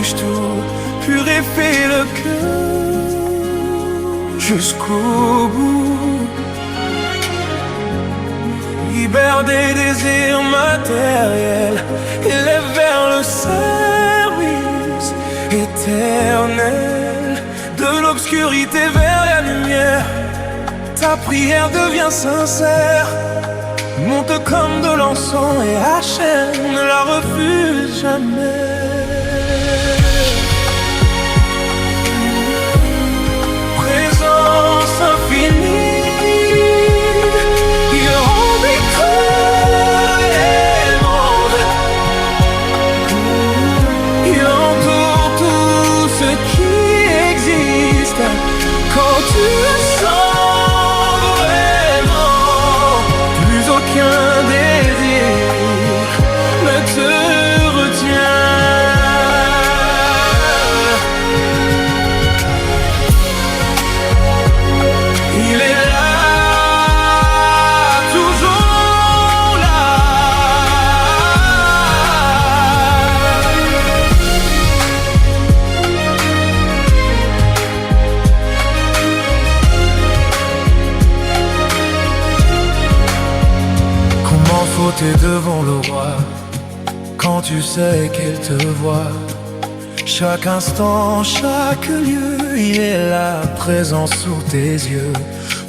touche tout, purifie le cœur jusqu'au bout. Libère des désirs matériels, élève vers le service éternel. De l'obscurité vers la lumière, ta prière devient sincère. Monte comme de l'encens et Hachem ne la refuse jamais. Présence infinie, il remplit tous les mondes. Il entoure tout ce qui existe. Quand tu le sens vraiment, plus aucun désir ne te retient. Il est là, toujours là. Comment fauter devant le roi quand tu sais qu'elle te voit? Chaque instant, chaque lieu, il est là, présent sous tes yeux.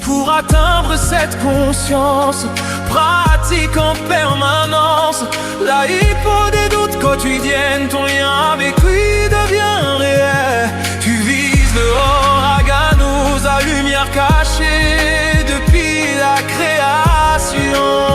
Pour atteindre cette conscience, pratique en permanence la hypo des doutes quotidiennes. Ton lien avec lui devient réel. Tu vises le Oraganous, la lumière cachée depuis la création.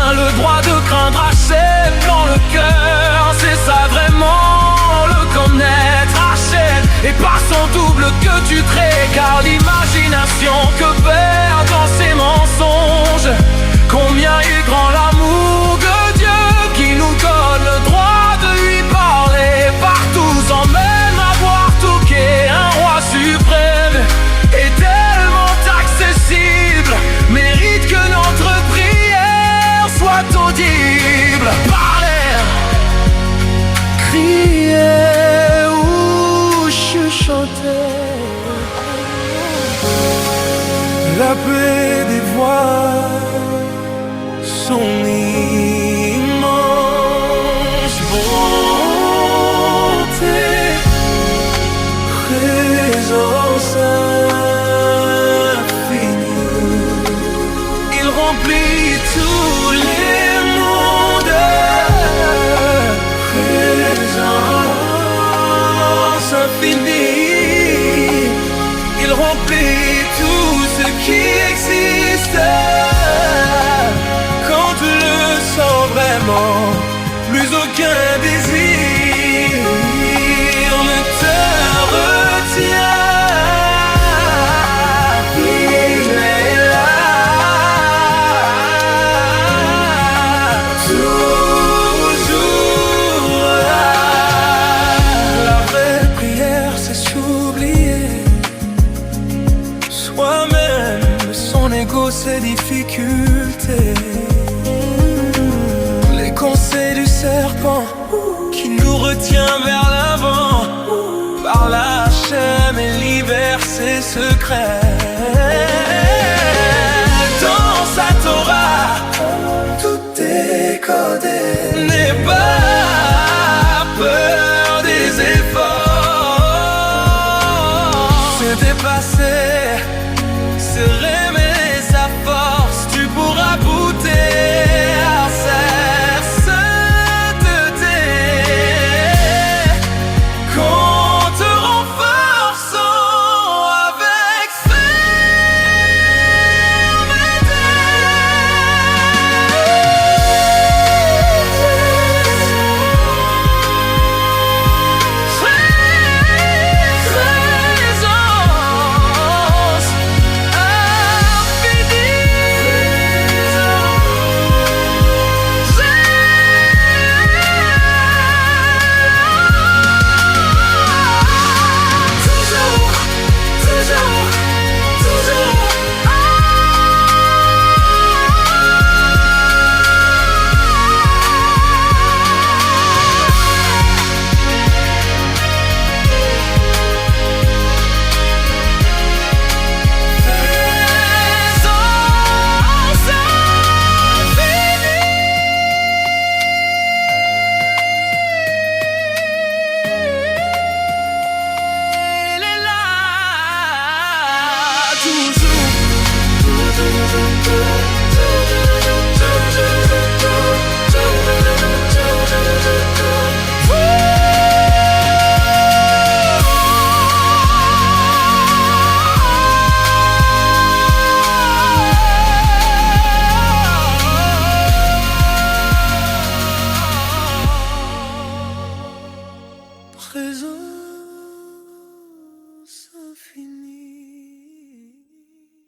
Le droit de craindre Hachem dans le cœur, c'est ça vraiment le connaître Hachem. Et par son double que tu crées, car l'imagination que perd dans ses mensonges. Combien est grand l'amour de Dieu qui nous donne le droit de lui parler partout, sans même avoir touché un roi suprême. Et tellement accessible, mérite que notre prière soit audible par l'air, crier ou chuchoter. La paix des voix, son immense bonté, présence infinie, il remplit tous les mondes. Présence infinie, il remplit tout ce qui existe. Quand tu le sens vraiment, plus aucun désir ne te retient. Il est là, toujours là. La vraie prière, c'est s'oublier soi-même, son ego, ses difficultés. Les conseils du serpent qui nous retient vers l'avant. Par la Hachem et libère ses secrets. Dans sa Torah, tout est codé. N'est pas